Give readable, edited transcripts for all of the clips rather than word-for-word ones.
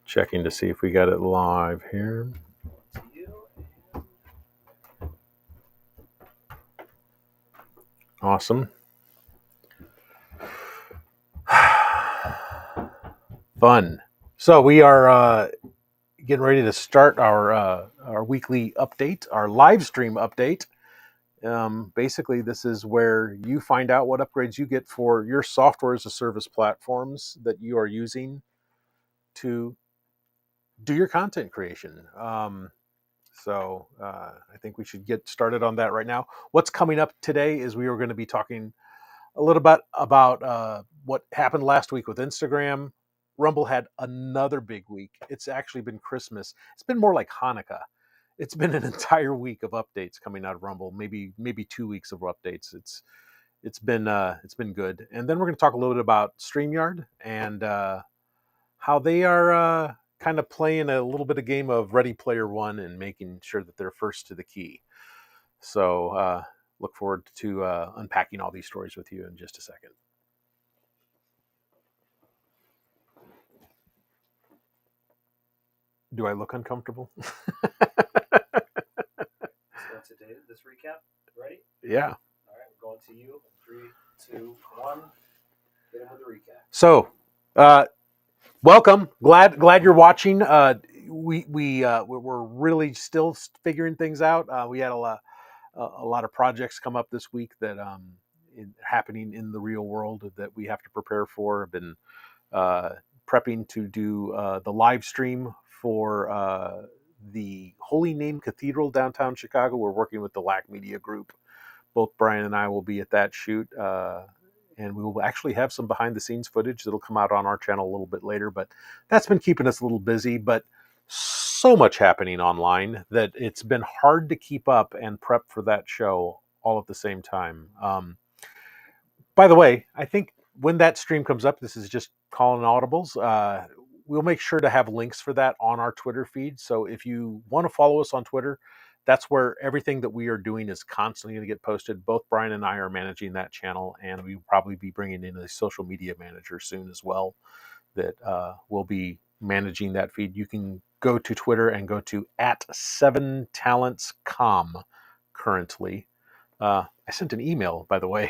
Checking to see if we got it live here. Awesome. Fun. So we are getting ready to start our weekly update, our live stream update. Basically, this is where you find out what upgrades you get for your software as a service platforms that you are using to do your content creation. I think we should get started on that right now. What's coming up today is we are going to be talking a little bit about what happened last week with Instagram. Rumble had another big week. It's actually been Christmas. It's been more like Hanukkah. It's been an entire week of updates coming out of Rumble. Maybe 2 weeks of updates. It's been good. And then we're going to talk a little bit about StreamYard and how they are kind of playing a little bit of game of Ready Player One and making sure that they're first to the key. So look forward to unpacking all these stories with you in just a second. Do I look uncomfortable? So today, this recap, ready? Yeah. All right, we're going to you in 3, 2, 1. Get in with the recap. So, welcome. Glad you're watching. We're really still figuring things out. We had a lot of projects come up this week that happening in the real world that we have to prepare for. I've been prepping to do the live stream for the Holy Name Cathedral downtown Chicago. We're working with the LAC Media Group. Both Brian and I will be at that shoot. And we will actually have some behind the scenes footage that'll come out on our channel a little bit later. But that's been keeping us a little busy. But so much happening online that it's been hard to keep up and prep for that show all at the same time. By the way, I think when that stream comes up, this is just calling audibles. We'll make sure to have links for that on our Twitter feed. So if you want to follow us on Twitter, that's where everything that we are doing is constantly going to get posted. Both Brian and I are managing that channel, and we will probably be bringing in a social media manager soon as well that will be managing that feed. You can go to Twitter and go to @7talentscom currently. I sent an email, by the way.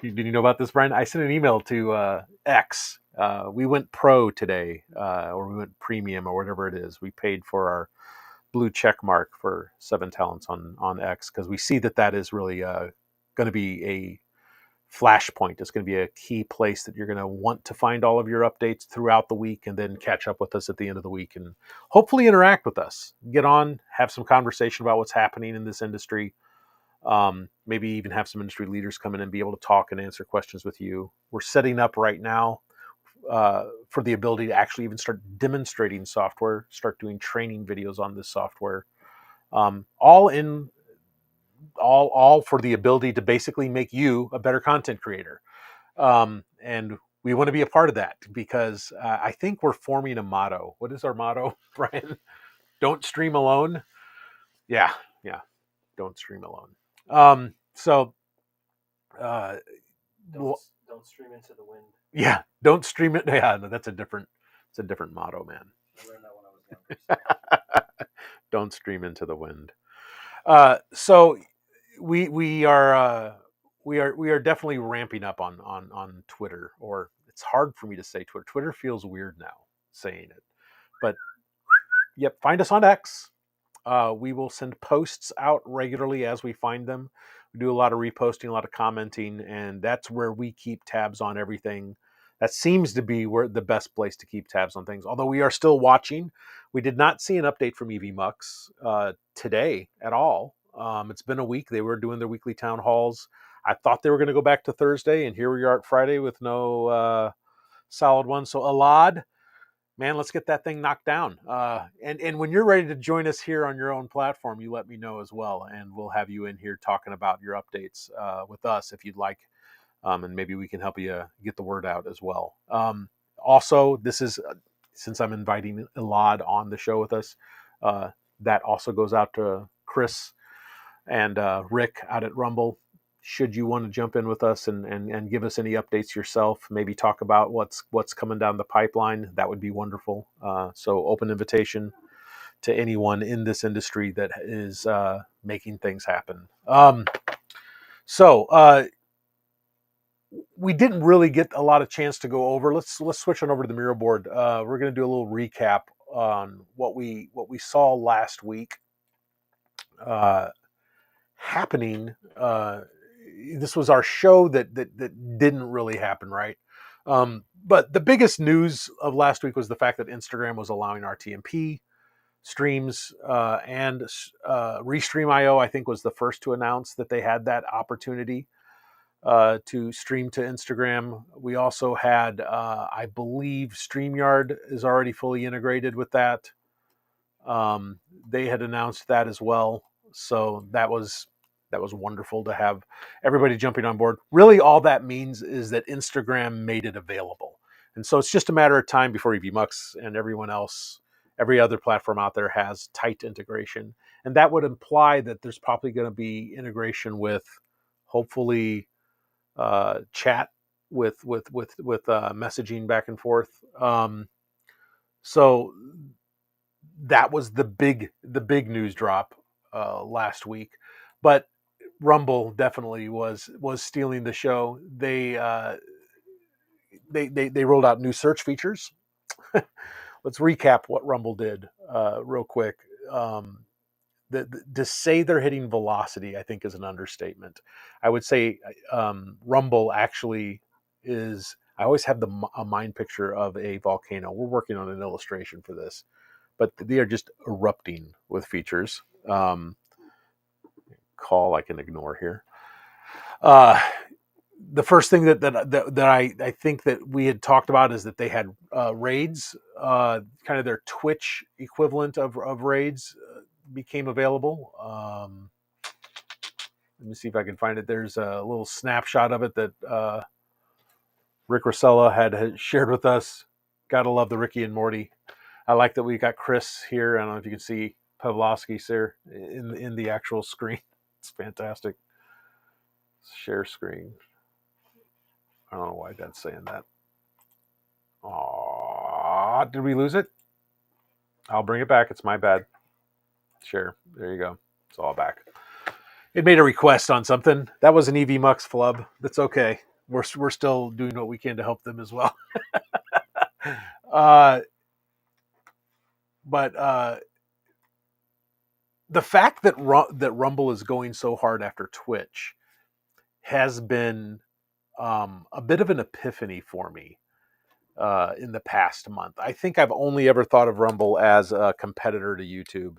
Did you know about this, Brian? I sent an email to X. We went pro today, or we went premium, or whatever it is. We paid for our blue check mark for 7 Talents on X because we see that is really going to be a flashpoint. It's going to be a key place that you're going to want to find all of your updates throughout the week and then catch up with us at the end of the week and hopefully interact with us. Get on, have some conversation about what's happening in this industry. Maybe even have some industry leaders come in and be able to talk and answer questions with you. We're setting up right now for the ability to actually even start demonstrating software, start doing training videos on this software, all for the ability to basically make you a better content creator. And we want to be a part of that because I think we're forming a motto. What is our motto, Brian? Don't stream alone. Yeah. Don't stream alone. So Don't stream into the wind. Yeah, don't stream it. Yeah, no, it's a different motto, man. I learned that when I was younger. Don't stream into the wind. So we are definitely ramping up on Twitter, or it's hard for me to say Twitter. Twitter feels weird now saying it, but yep, find us on X. We will send posts out regularly as we find them. We do a lot of reposting, a lot of commenting, and that's where we keep tabs on everything. That seems to be where the best place to keep tabs on things. Although we are still watching, we did not see an update from EVMux today at all. It's been a week. They were doing their weekly town halls. I thought they were going to go back to Thursday, and here we are at Friday with no solid one. So Alad, man, let's get that thing knocked down. And when you're ready to join us here on your own platform, you let me know as well, and we'll have you in here talking about your updates with us if you'd like, and maybe we can help you get the word out as well. Also, this is since I'm inviting Elad on the show with us, that also goes out to Chris and Rick out at Rumble. should you want to jump in with us and give us any updates yourself, maybe talk about what's coming down the pipeline, that would be wonderful. So open invitation to anyone in this industry that is making things happen. So we didn't really get a lot of chance to go over. Let's switch on over to the Miro board. We're going to do a little recap on what we saw last week happening. This was our show that didn't really happen, right? But the biggest news of last week was the fact that Instagram was allowing RTMP streams, and Restream.io, I think, was the first to announce that they had that opportunity to stream to Instagram. We also had, I believe, StreamYard is already fully integrated with that. They had announced that as well, so that was wonderful to have everybody jumping on board. Really, all that means is that Instagram made it available, and so it's just a matter of time before EVMux and everyone else, every other platform out there, has tight integration, and that would imply that there's probably going to be integration with, hopefully, chat with messaging back and forth. So that was the big news drop last week. But Rumble definitely was stealing the show. They rolled out new search features. Let's recap what Rumble did real quick. To say they're hitting velocity, I think, is an understatement. I would say Rumble actually is. I always have a mind picture of a volcano. We're working on an illustration for this, but they are just erupting with features. Call I can ignore here. The first thing that I think that we had talked about is that they had raids, kind of their Twitch equivalent of raids, became available. Let me see if I can find it. There's a little snapshot of it that Rick Rosella had shared with us. Gotta love the Ricky and Morty. I like that we got Chris here. I don't know if you can see Pavlovsky here in the actual screen. It's fantastic. Share screen. I don't know why that's saying that. Aw, did we lose it? I'll bring it back. It's my bad. Share. There you go. It's all back. It made a request on something. That was an EVMux flub. That's okay. We're still doing what we can to help them as well. But the fact that Rumble is going so hard after Twitch has been a bit of an epiphany for me in the past month. I think I've only ever thought of Rumble as a competitor to YouTube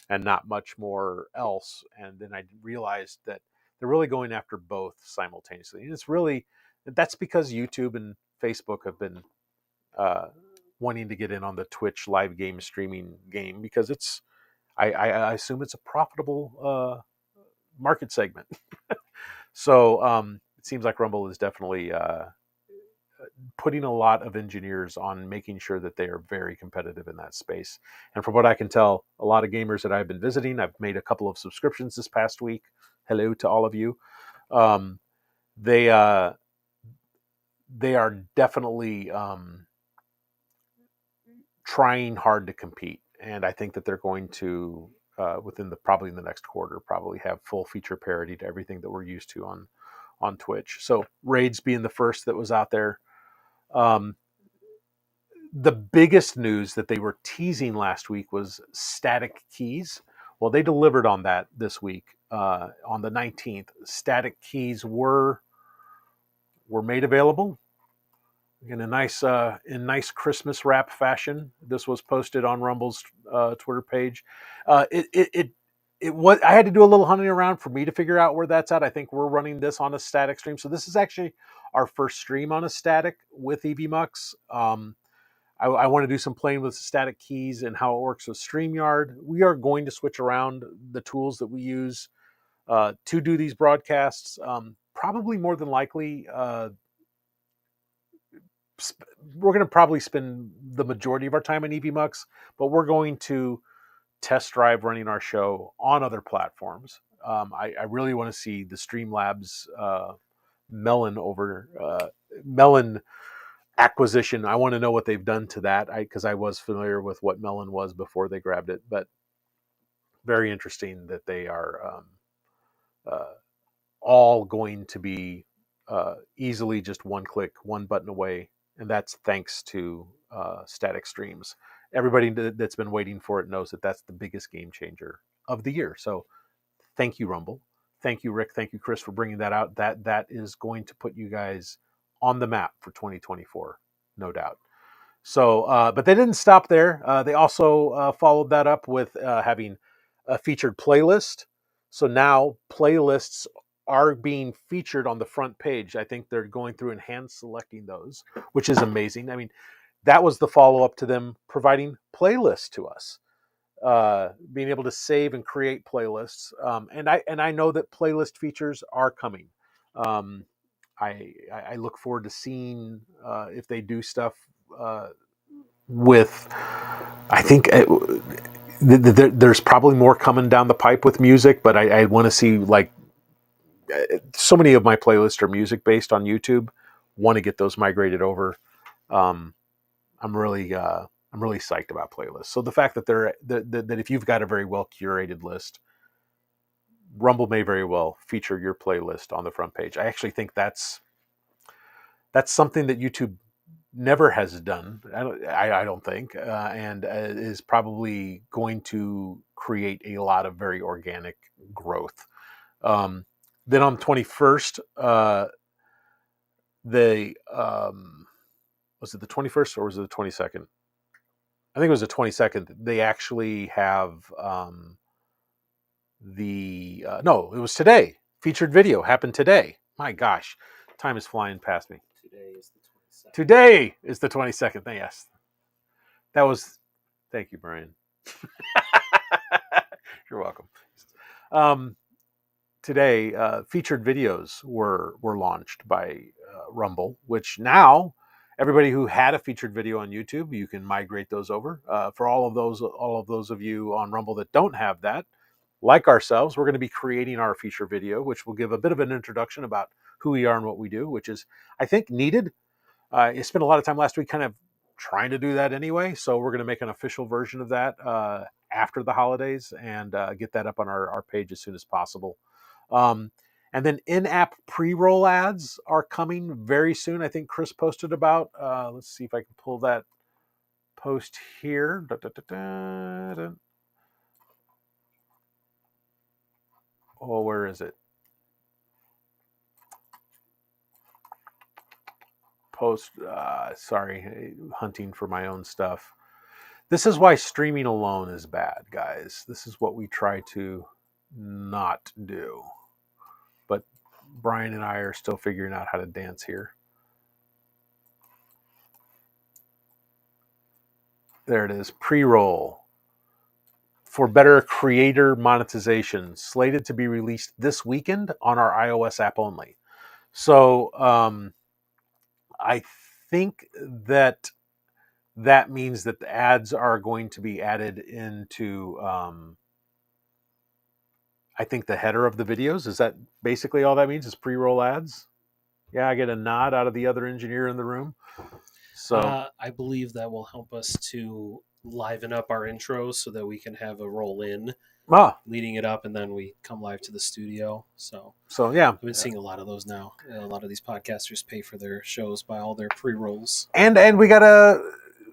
and not much more else. And then I realized that they're really going after both simultaneously. And that's because YouTube and Facebook have been wanting to get in on the Twitch live game streaming game, because I assume it's a profitable market segment. So it seems like Rumble is definitely putting a lot of engineers on making sure that they are very competitive in that space. And from what I can tell, a lot of gamers that I've been visiting, I've made a couple of subscriptions this past week. Hello to all of you. They are definitely trying hard to compete, and I think that they're going to probably in the next quarter probably have full feature parity to everything that we're used to on Twitch. So raids being the first that was out there. The biggest news that they were teasing last week was static keys. Well, they delivered on that this week. On the 19th, static keys were made available in a nice Christmas wrap fashion. This was posted on Rumble's Twitter page. It was. I had to do a little hunting around for me to figure out where that's at. I think we're running this on a static stream, so this is actually our first stream on a static with EVMux. I want to do some playing with static keys and how it works with StreamYard. We are going to switch around the tools that we use to do these broadcasts. Probably more than likely, we're going to probably spend the majority of our time in EVMux, but we're going to test drive running our show on other platforms. I really want to see the Streamlabs Melon acquisition. I want to know what they've done to that, because I was familiar with what Melon was before they grabbed it, but very interesting that they are uh, all going to be easily just one click, one button away, and that's thanks to static streams. Everybody that's been waiting for it knows that that's the biggest game changer of the year. So thank you, Rumble. Thank you, Rick. Thank you, Chris, for bringing that out. That is going to put you guys on the map for 2024, no doubt. So, but they didn't stop there. They also followed that up with having a featured playlist. So now playlists are being featured on the front page. I think they're going through and hand selecting those, which is amazing. I mean, that was the follow up to them providing playlists to us, being able to save and create playlists. And I know that playlist features are coming. Um, I look forward to seeing if they do stuff with. I think there's probably more coming down the pipe with music, but I want to see, like, so many of my playlists are music based on YouTube. Want to get those migrated over. Um, I'm really psyched about playlists. So the fact that that if you've got a very well curated list, Rumble may very well feature your playlist on the front page. I actually think that's something that YouTube never has done. I don't think, and is probably going to create a lot of very organic growth. Then on the 21st, they was it the 21st or was it the 22nd? I think it was the 22nd. They actually have no, it was today. Featured video happened today. My gosh, time is flying past me. Today is the 22nd. Today is the 22nd. Yes, that was. Thank you, Brian. You're welcome. Today, featured videos were launched by Rumble, which now everybody who had a featured video on YouTube, you can migrate those over. For all of those of you on Rumble that don't have that, like ourselves, we're going to be creating our feature video, which will give a bit of an introduction about who we are and what we do, which is, I think, needed. I spent a lot of time last week kind of trying to do that anyway, so we're going to make an official version of that after the holidays and get that up on our page as soon as possible. And then in-app pre-roll ads are coming very soon. I think Chris posted about. Let's see if I can pull that post here. Oh, where is it? Post. Sorry, hunting for my own stuff. This is why streaming alone is bad, guys. This is what we try to not do. But Brian and I are still figuring out how to dance here. There it is. Pre-roll for better creator monetization, slated to be released this weekend on our iOS app only. So I think that means that the ads are going to be added into I think the header of the videos. Is that basically all that means, is pre-roll ads? Yeah, I get a nod out of the other engineer in the room. So I believe that will help us to liven up our intros so that we can have a roll in leading it up, and then we come live to the studio. So yeah, I've been seeing a lot of those now. A lot of these podcasters pay for their shows by all their pre-rolls. And we got a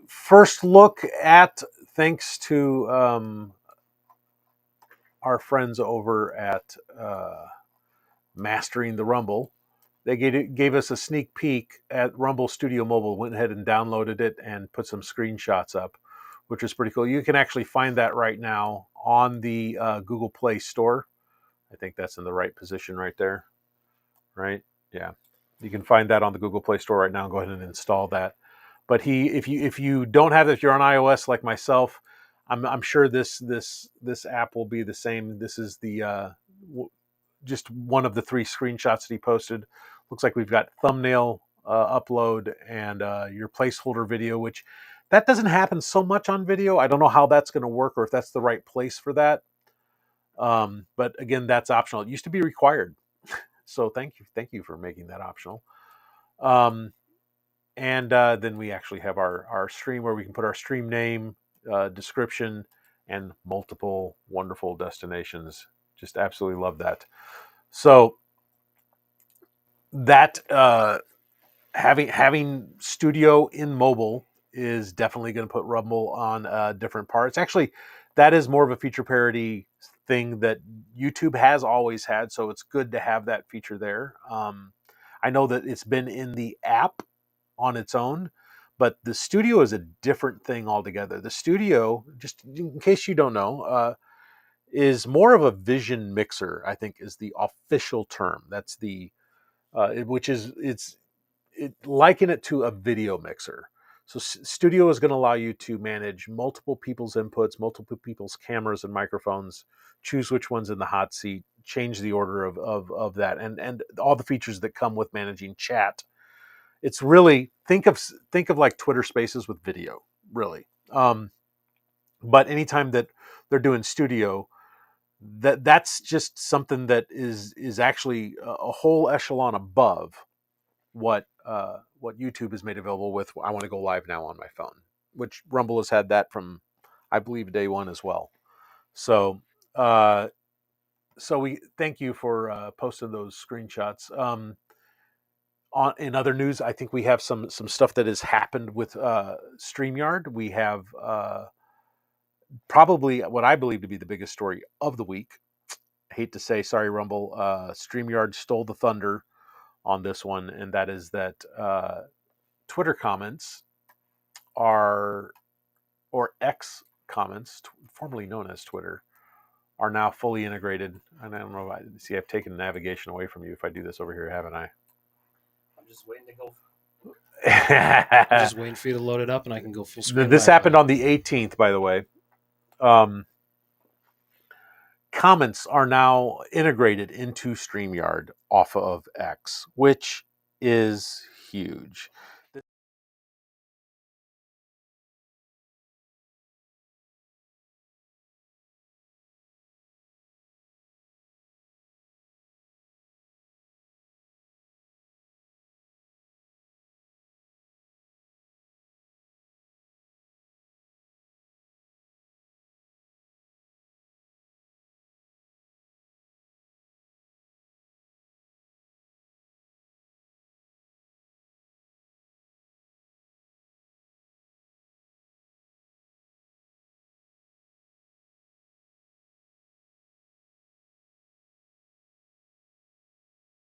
first look at, thanks to our friends over at Mastering the Rumble. They gave us a sneak peek at Rumble Studio Mobile, went ahead and downloaded it and put some screenshots up, which is pretty cool. You can actually find that right now on the Google Play Store. I think that's in the right position right there, right? Yeah. You can find that on the Google Play Store right now. Go ahead and install that. But if you don't have it, if you're on iOS like myself, I'm sure this app will be the same. This is the just one of the 3 screenshots that he posted. Looks like we've got thumbnail upload and your placeholder video, which that doesn't happen so much on video. I don't know how that's going to work or if that's the right place for that. But again, that's optional. It used to be required. So thank you for making that optional. And then we actually have our stream where we can put our stream name, description, and multiple wonderful destinations. Just absolutely love that. So that having studio in mobile is definitely going to put Rumble on different parts. Actually, that is more of a feature parity thing that YouTube has always had, so it's good to have that feature there. I know that it's been in the app on its own, but the studio is a different thing altogether. The studio, just in case you don't know, is more of a vision mixer. I think is the official term. That's the which is liken it to a video mixer. So Studio is going to allow you to manage multiple people's inputs, multiple people's cameras and microphones, choose which one's in the hot seat, change the order of that, and all the features that come with managing chat. It's really think of like Twitter Spaces with video, really. But anytime that they're doing Studio, that's just something that is actually a whole echelon above what YouTube has made available with I want to go live now on my phone, which Rumble has had that from I believe day one as well. So we thank you for posting those screenshots. In other news, I think we have some stuff that has happened with StreamYard. We have probably what I believe to be the biggest story of the week. I hate to say, sorry, Rumble. StreamYard stole the thunder on this one, and that is that Twitter comments or X comments, formerly known as Twitter, are now fully integrated. And I don't know if I've taken navigation away from you if I do this over here, haven't I? I'm just waiting to go. I'm just waiting for you to load it up, and I can go full screen. This happened on the 18th, by the way. Comments are now integrated into StreamYard off of X, which is huge.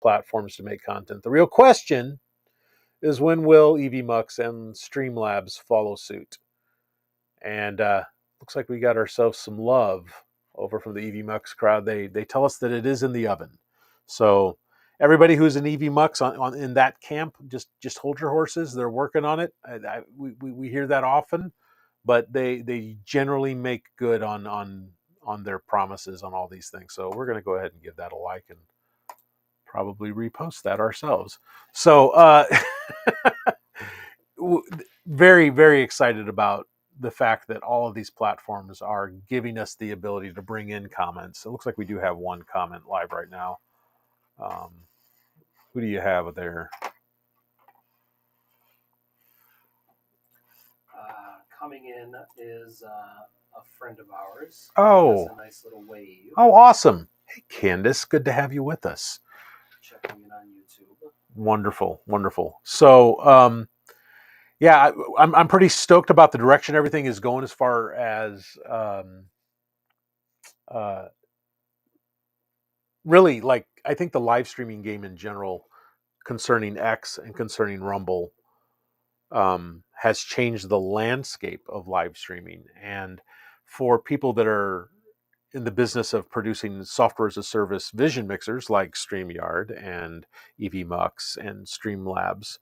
Platforms to make content. The real question is when will EVMux and Streamlabs follow suit? And looks like we got ourselves some love over from the EVMux crowd. They tell us that it is in the oven. So everybody who's an EVMux on in that camp, just hold your horses. They're working on it. We hear that often, but they generally make good on their promises on all these things. So we're going to go ahead and give that a like and probably repost that ourselves. So very, very excited about the fact that all of these platforms are giving us the ability to bring in comments. It looks like we do have one comment live right now. Who do you have there? Coming in is a friend of ours. Oh, a nice little wave. Oh, awesome! Hey, Candace, good to have you with us. Checking in on YouTube. Wonderful, wonderful. So, yeah, I'm pretty stoked about the direction everything is going as far as really, like, I think the live streaming game in general concerning X and concerning Rumble has changed the landscape of live streaming. And for people that are in the business of producing software as a service vision mixers like StreamYard and EVMux and Streamlabs,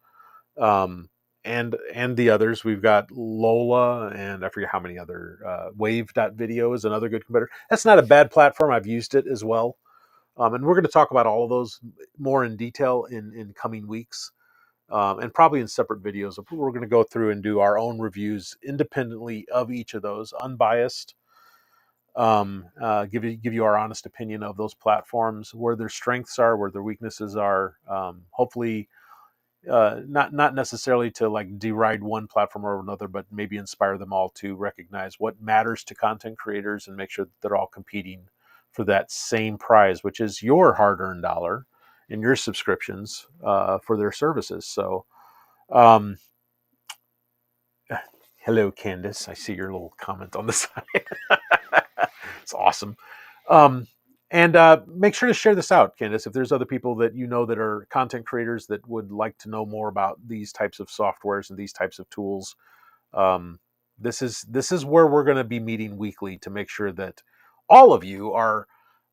and the others, we've got Lola and I forget how many other Wave.video is another good competitor. That's not a bad platform. I've used it as well. And we're going to talk about all of those more in detail in coming weeks. And probably in separate videos. We're going to go through and do our own reviews independently of each of those, unbiased. give you our honest opinion of those platforms, where their strengths are, where their weaknesses are. Hopefully, not necessarily to like deride one platform or another, but maybe inspire them all to recognize what matters to content creators and make sure that they're all competing for that same prize, which is your hard-earned dollar and your subscriptions for their services. So, um, hello, Candace. I see your little comment on the side. It's awesome. And make sure to share this out, Candace, if there's other people that you know that are content creators that would like to know more about these types of softwares and these types of tools. This is where we're going to be meeting weekly to make sure that all of you are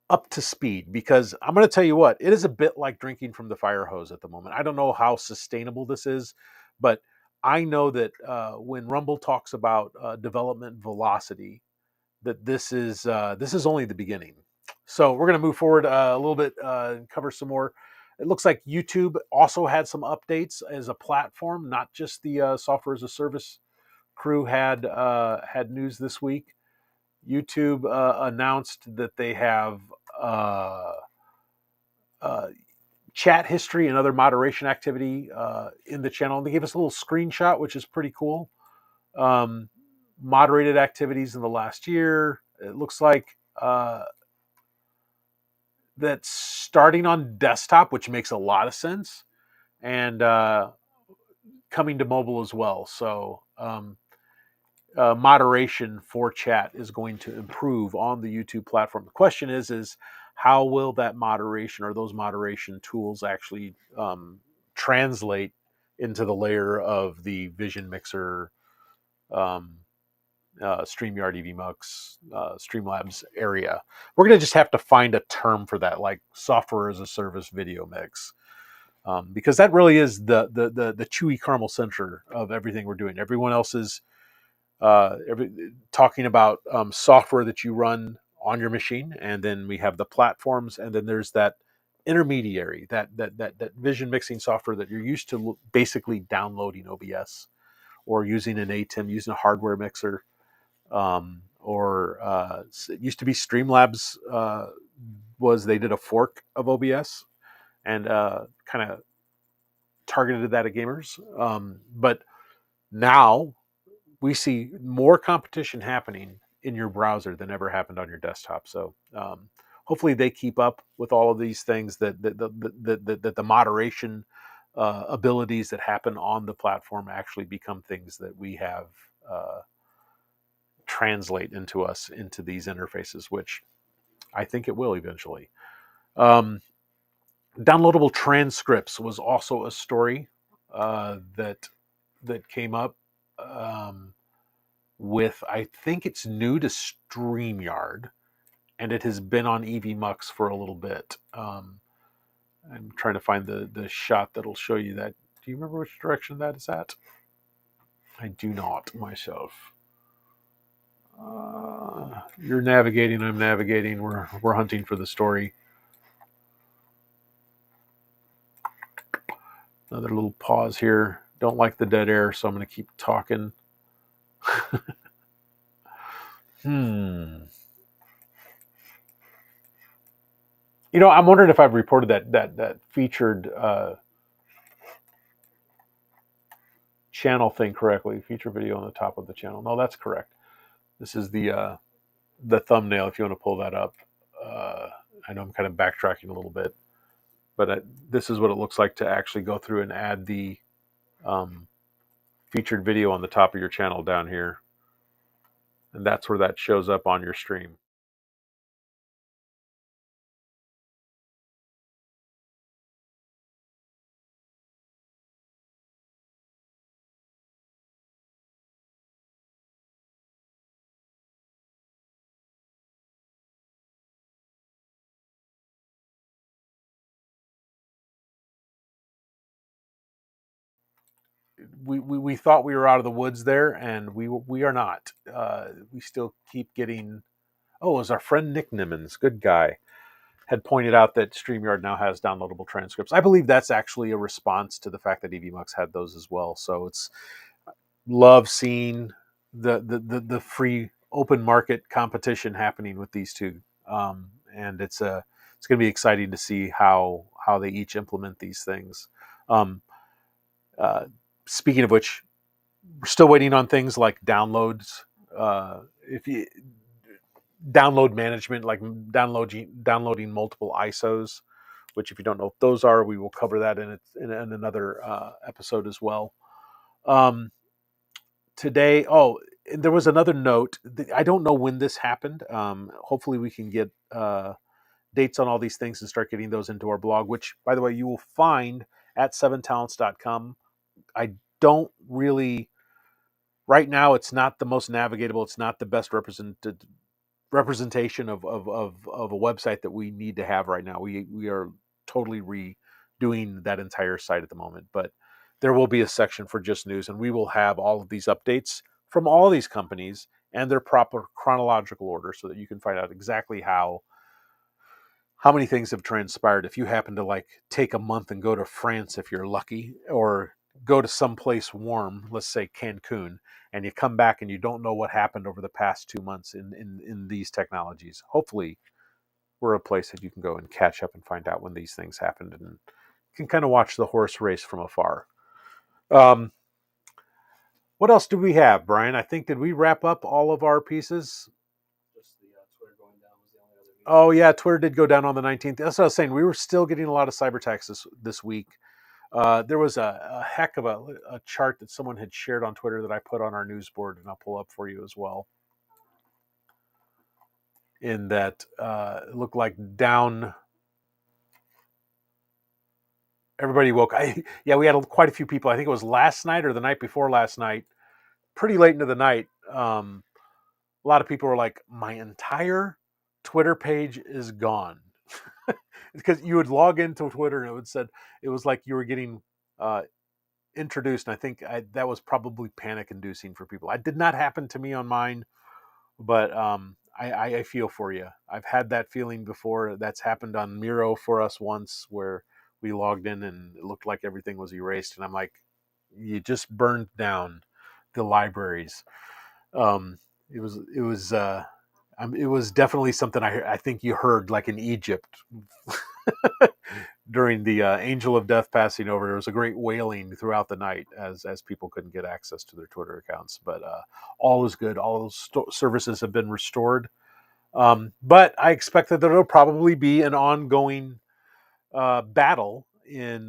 up to speed, because I'm going to tell you what, it is a bit like drinking from the fire hose at the moment. I don't know how sustainable this is, but I know that when Rumble talks about development velocity, that this is only the beginning. So we're going to move forward a little bit and cover some more. It looks like YouTube also had some updates as a platform, not just the software as a service crew had news this week. YouTube announced that they have chat history and other moderation activity in the channel. They gave us a little screenshot, which is pretty cool. Moderated activities in the last year. It looks like that's starting on desktop, which makes a lot of sense, and coming to mobile as well. So moderation for chat is going to improve on the YouTube platform. The question is how will that moderation or those moderation tools actually translate into the layer of the Vision Mixer, StreamYard, EVMux, Streamlabs area? We're going to just have to find a term for that, like software as a service video mix, because that really is the chewy caramel center of everything we're doing. Everyone else is talking about software that you run on your machine, and then we have the platforms, and then there's that intermediary, that vision mixing software that you're used to basically downloading OBS or using an ATEM, using a hardware mixer, or it used to be Streamlabs. They did a fork of OBS and kind of targeted that at gamers, but now we see more competition happening in your browser than ever happened on your desktop. So hopefully they keep up with all of these things, that the moderation abilities that happen on the platform actually become things that we have translate into these interfaces, which I think it will eventually. Downloadable transcripts was also a story that came up. With, I think it's new to StreamYard, and it has been on EVMux for a little bit. I'm trying to find the shot that'll show you that. Do you remember which direction that is at? I do not myself. You're navigating, I'm navigating. We're hunting for the story. Another little pause here. Don't like the dead air, so I'm going to keep talking. You know, I'm wondering if I've reported that featured channel thing correctly. Feature video on the top of the channel. No, that's correct. This is the thumbnail. If you want to pull that up, I know I'm kind of backtracking a little bit, but this is what it looks like to actually go through and add the featured video on the top of your channel down here, and that's where that shows up on your stream. We thought we were out of the woods there, and we are not. We still keep getting. Oh, it was our friend Nick Nimmons, good guy, had pointed out that StreamYard now has downloadable transcripts. I believe that's actually a response to the fact that EVMux had those as well. So it's love seeing the free open market competition happening with these two, and it's going to be exciting to see how they each implement these things. Um, uh, Speaking of which, we're still waiting on things like downloads. If you download management, like downloading multiple ISOs, which if you don't know what those are, we will cover that in another episode as well. Today, there was another note. I don't know when this happened. Hopefully, we can get dates on all these things and start getting those into our blog, which, by the way, you will find at seventalents.com. I don't really, right now, it's not the most navigatable. It's not the best representation of a website that we need to have right now. We are totally redoing that entire site at the moment, but there will be a section for just news, and we will have all of these updates from all these companies and their proper chronological order, so that you can find out exactly how many things have transpired. If you happen to like take a month and go to France, if you're lucky, or go to someplace warm, let's say Cancun, and you come back and you don't know what happened over the past 2 months in these technologies, hopefully we're a place that you can go and catch up and find out when these things happened, and can kind of watch the horse race from afar. What else do we have, Brian? I think, did we wrap up all of our pieces? Just the Twitter going down was the only other news. Oh yeah, Twitter did go down on the 19th. That's what I was saying. We were still getting a lot of cyber attacks this week. There was a heck of a chart that someone had shared on Twitter that I put on our news board, and I'll pull up for you as well. In that, it looked like down. Everybody woke. We had quite a few people. I think it was last night or the night before last night, pretty late into the night. A lot of people were like, "My entire Twitter page is gone," because you would log into Twitter and it was like you were getting introduced. And I think that was probably panic-inducing for people. It did not happen to me on mine, but I feel for you. I've had that feeling before. That's happened on Miro for us once, where we logged in and it looked like everything was erased, and I'm like, you just burned down the libraries. It was definitely something I think you heard, like in Egypt during the Angel of Death passing over. There was a great wailing throughout the night as people couldn't get access to their Twitter accounts. But all is good. All those services have been restored. But I expect that there will probably be an ongoing battle in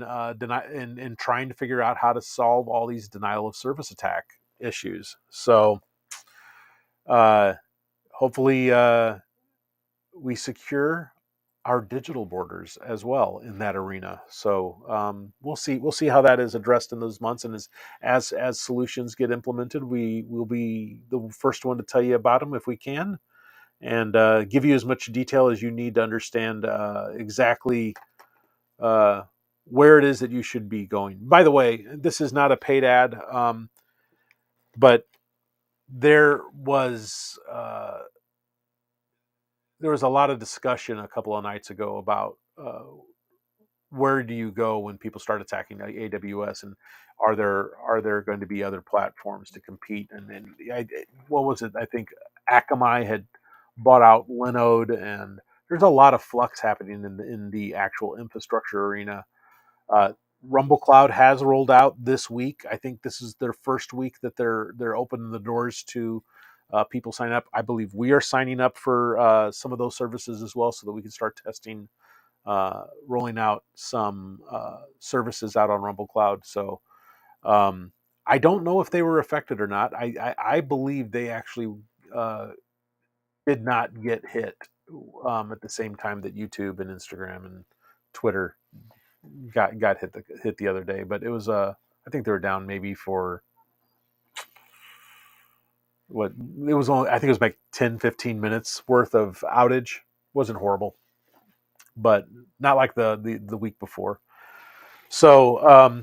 trying to figure out how to solve all these denial of service attack issues. So hopefully we secure our digital borders as well in that arena. So we'll see how that is addressed in those months, and as solutions get implemented, we will be the first one to tell you about them if we can, and give you as much detail as you need to understand exactly where it is that you should be going. By the way, this is not a paid ad, but there was a lot of discussion a couple of nights ago about where do you go when people start attacking AWS, and are there going to be other platforms to compete? And what was it? I think Akamai had bought out Linode, and there's a lot of flux happening in the actual infrastructure arena. Rumble Cloud has rolled out this week. I think this is their first week that they're opening the doors to people sign up. I believe we are signing up for some of those services as well, so that we can start testing, rolling out some services out on Rumble Cloud. So I don't know if they were affected or not. I believe they actually did not get hit at the same time that YouTube and Instagram and Twitter got hit the other day. But it was I think they were down maybe for what it was only, I think it was like 10-15 minutes worth of outage. Wasn't horrible, but not like the week before. So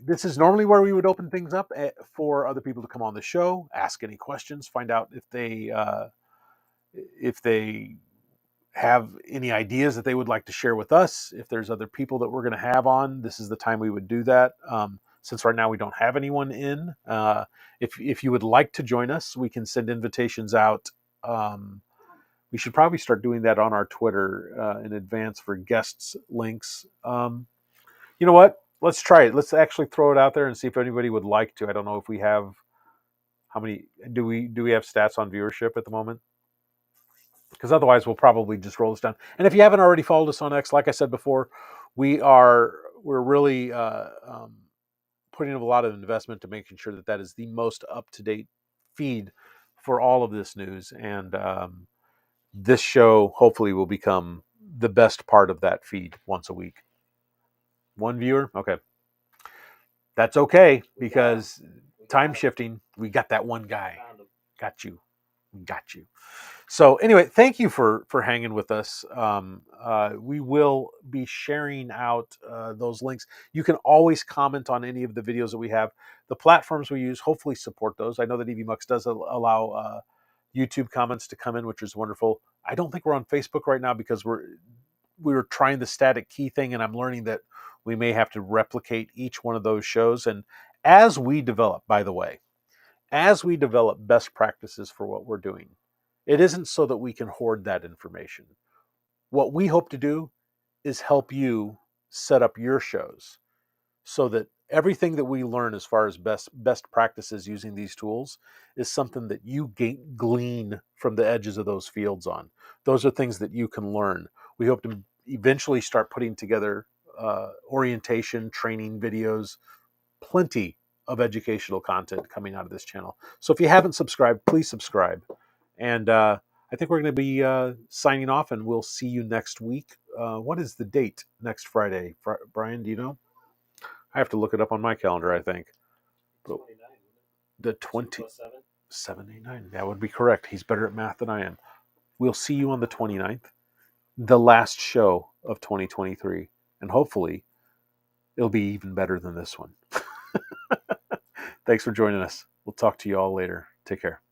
this is normally where we would open things up for other people to come on the show, ask any questions, find out if they have any ideas that they would like to share with us. If there's other people that we're going to have on, this is the time we would do that. since right now we don't have anyone in. If you would like to join us, we can send invitations out. We should probably start doing that on our Twitter in advance for guests links. You know what? Let's try it. Let's actually throw it out there and see if anybody would like to. I don't know if we have how many. Do we have stats on viewership at the moment? Because otherwise we'll probably just roll this down. And if you haven't already followed us on X, like I said before, we're really putting a lot of investment to making sure that is the most up-to-date feed for all of this news. And this show hopefully will become the best part of that feed once a week. One viewer? Okay. That's okay, because time shifting, we got that one guy. Got you. We got you. So anyway, thank you for hanging with us. We will be sharing out those links. You can always comment on any of the videos that we have. The platforms we use hopefully support those. I know that EV Mux does allow YouTube comments to come in, which is wonderful. I don't think we're on Facebook right now because we're trying the static key thing, and I'm learning that we may have to replicate each one of those shows. And as we develop, by the way, as we develop best practices for what we're doing, it isn't so that we can hoard that information. What we hope to do is help you set up your shows so that everything that we learn as far as best practices using these tools is something that you glean from the edges of those fields on. Those are things that you can learn. We hope to eventually start putting together orientation, training videos, plenty of educational content coming out of this channel. So if you haven't subscribed, please subscribe. And I think we're going to be signing off, and we'll see you next week. What is the date next Friday? Brian, do you know? I have to look it up on my calendar, I think. But the 789. That would be correct. He's better at math than I am. We'll see you on the 29th, the last show of 2023. And hopefully it'll be even better than this one. Thanks for joining us. We'll talk to you all later. Take care.